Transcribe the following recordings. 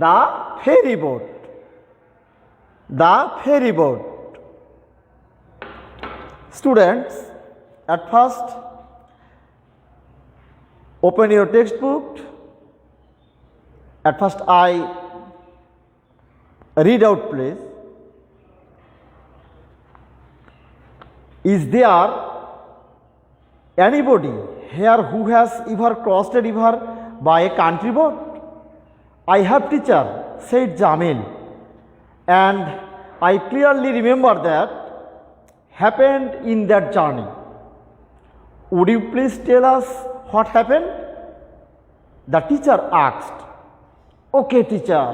the ferry boat. The ferry boat. Students, at first open your textbook. At first I read out, please. Is there anybody here who has ever crossed a river by a country boat? I have, teacher, said Jamil, and I clearly remember that happened in that journey. Would you please tell us what happened? The teacher asked. Okay, teacher.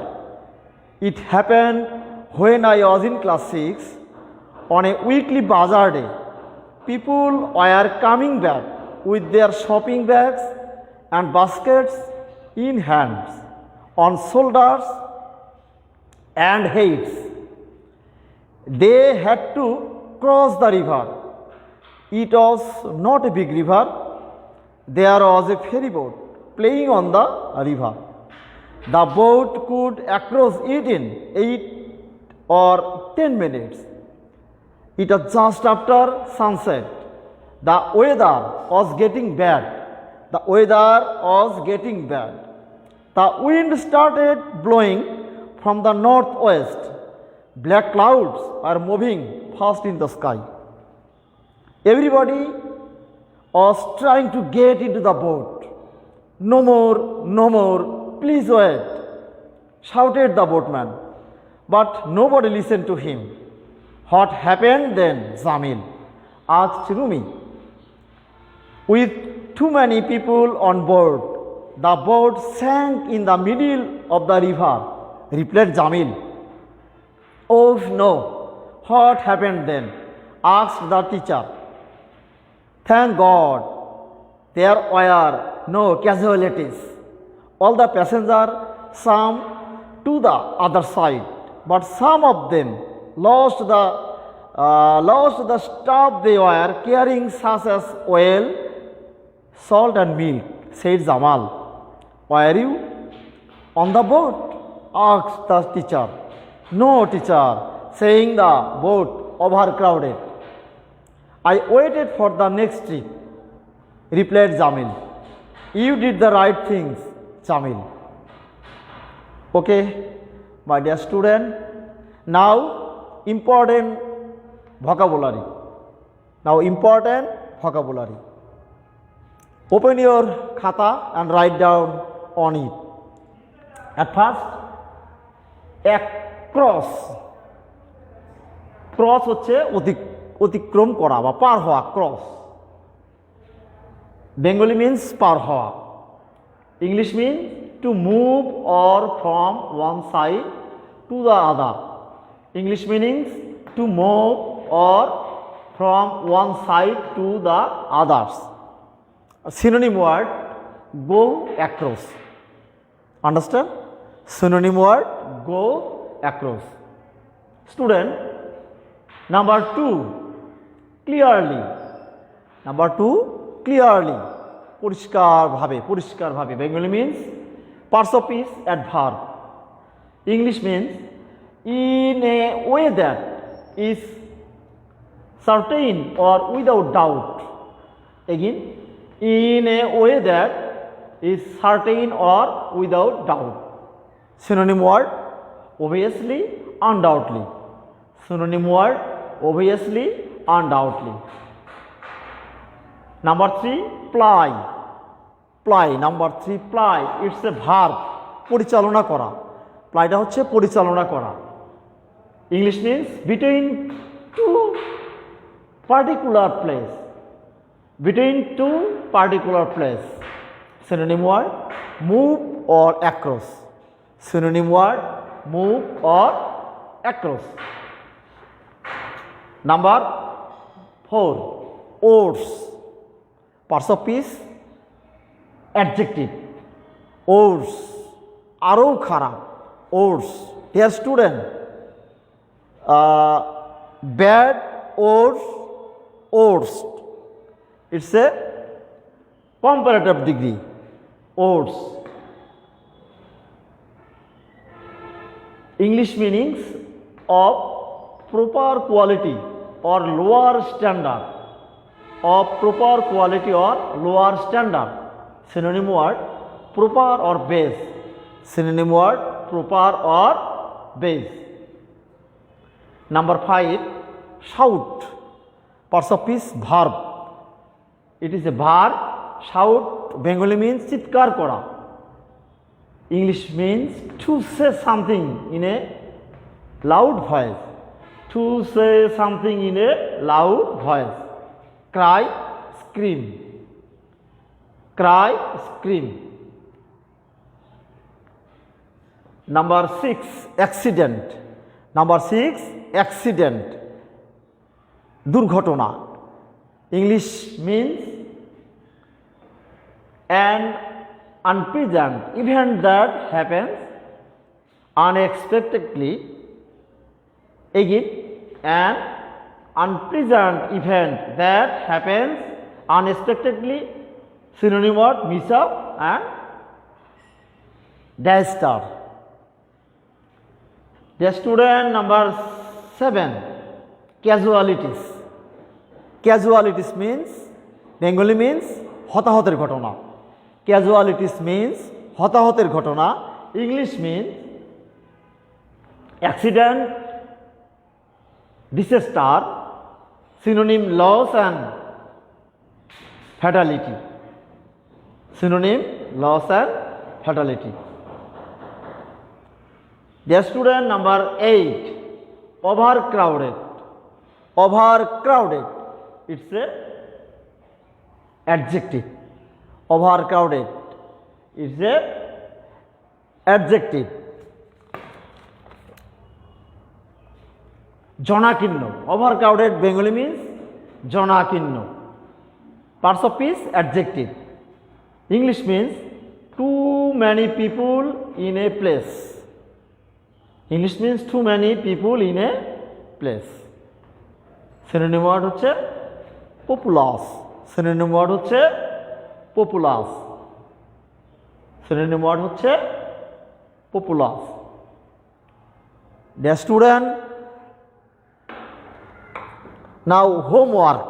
It happened when I was in class 6 on a weekly bazaar day. People were coming back with their shopping bags and baskets in hands, on shoulders and heads. They had to cross the river. It was not a big river. There was a ferry boat playing on the river. The boat could cross it in 8 or 10 minutes. It was just after sunset. The weather was getting bad. The wind started blowing from the northwest. Black clouds are moving fast in the sky. Everybody was trying to get into the boat. No more, please wait, shouted the boatman. But nobody listened to him. What happened then, Jamil? Asked Rumi. With too many people on board, the boat sank in the middle of the river, replied Jamil. Oh no, what happened then? Asked the teacher. Thank God, there were no casualties. All the passengers swam to the other side, but some of them lost the stuff they were carrying, such as oil, salt and milk, said Jamal. Were you on the boat? Asked the teacher. No, teacher, saying the boat overcrowded. I waited for the next trip, replied Jamil. You did the right things, Jamil. Okay, my dear student, now important vocabulary. Open your khata and write down on it. At first, across. Cross হচ্ছে অতিক্রম করা বা পার হওয়া, cross. Bengali means পার হওয়া। English means to move or from one side to the other. English meanings to move or from one side to the others. A synonym word, go across. Understand? Synonym word, go across. Student, number 2, clearly. পরিষ্কার ভাবে. Bengali means parts of speech, adverb. English means in a way that is certain or without doubt. Again, in a way that is certain or without doubt. Synonym word, obviously, undoubtedly. Synonym word, obviously, undoubtedly. Number 3, ply. Number 3, ply. It's a verb. পরিচালনা করা. প্লাইটা হচ্ছে পরিচালনা করা। English means between two particular place. Synonym word, move or across. Synonym word, move or across. Number 4, words. Parts of speech, adjective. Words, আরও খারাপ। Words. Dear student, bad worst. It's a comparative degree. Words. English meanings of proper quality or lower standard, of proper quality or lower standard. Synonym word proper or base. Synonym word proper or base. Number 5, shout. Parts of speech verb. It is a verb. Shout Bengali means chitkar kora. English means to say something in a loud voice. To say something in a loud voice. Cry, scream. Cry, scream. Number 6, accident. Number 6, accident. Durghatona. English means an unpleasant event that happens unexpectedly. Again, an unpleasant event that happens unexpectedly. Synonym word mishap and disaster. The student number 7, casualties. Casualties means Bengali means হতাহতের ঘটনা. Casualties means হতাহতের ঘটনা. English means accident, disaster. Synonym loss and fatality. Synonym loss and fatality. The student number 8, overcrowded. Overcrowded. It's a adjective. Overcrowded. It's a adjective. Jonakinno. Overcrowded Bengali means jonakinno. Parts of speech adjective. English means too many people in a place. English means too many people in a place. Synonym word হচ্ছে populous. Synonym word হচ্ছে populous. Synonym word হচ্ছে populous. The student now homework.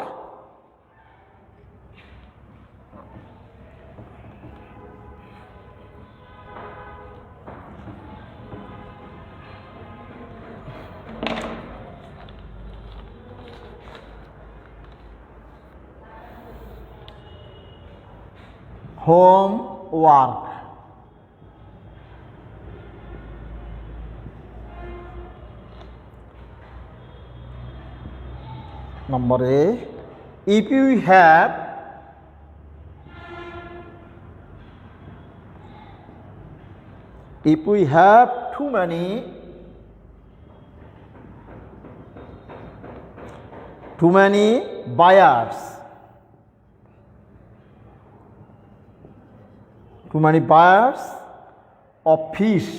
Homework. Number A, if you have too many buyers, too many buyers of fish,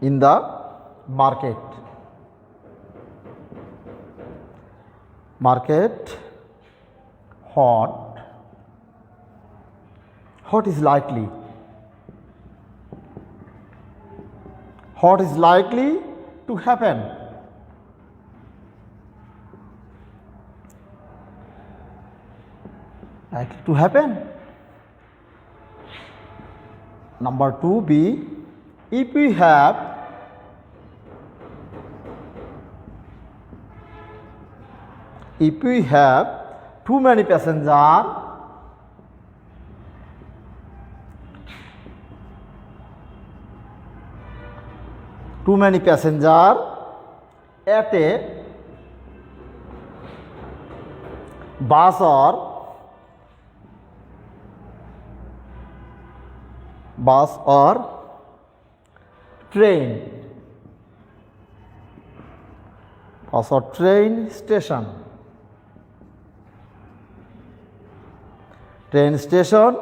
in the market. What is likely? What is likely to happen? Likely to happen. Number 2B, if we have too many passengers, at a bus or train, station. Train station,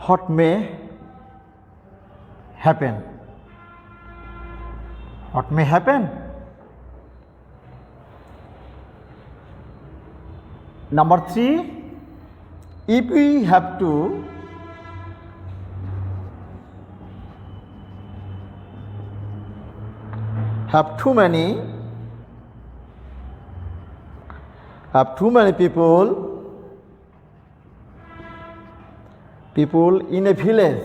what may happen? What may happen? Number 3, if we have to have too many people in a village,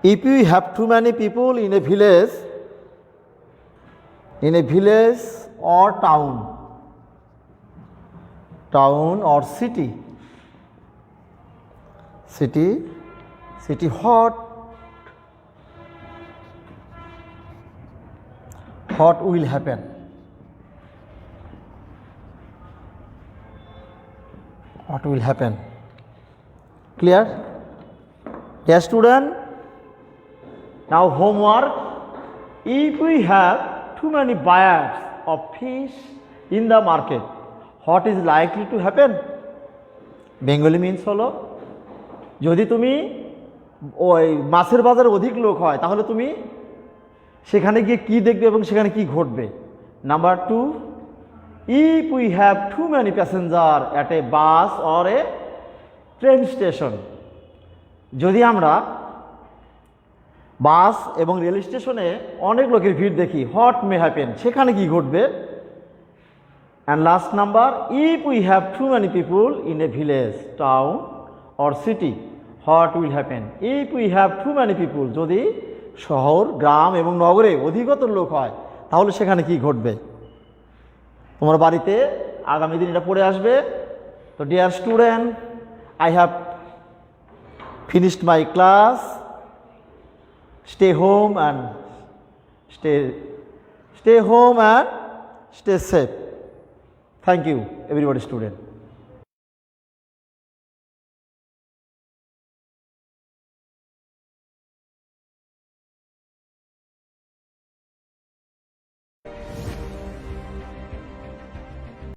if we have too many people in a village or town or city, what will happen? What will happen? Clear? Yes, student. Now homework. If we have too many buyers of fish in the market, what is likely to happen? Bengali means হলো যদি তুমি ওই মাছের বাজারে অধিক লোক হয় তাহলে তুমি সেখানে গিয়ে কি দেখবে এবং সেখানে কি ঘটবে। Number 2, if we have too many passenger at a bus or a train station, যদি আমরা বাস এবং রেল স্টেশনে অনেক লোকের ভিড় দেখি, হোয়াট মে হ্যাপেন, সেখানে কি ঘটবে। And last number, if we have to many people in a village, town or city, what will happen. If we have to many people, যদি শহর, গ্রাম এবং নগরে অধিকতর লোক হয় তাহলে সেখানে কি ঘটবে। তোমার বাড়িতে আগামী দিন এটা পড়ে আসবে। তো dear student, I have finished my class. Stay home and stay home and stay safe. Thank you, everybody, student.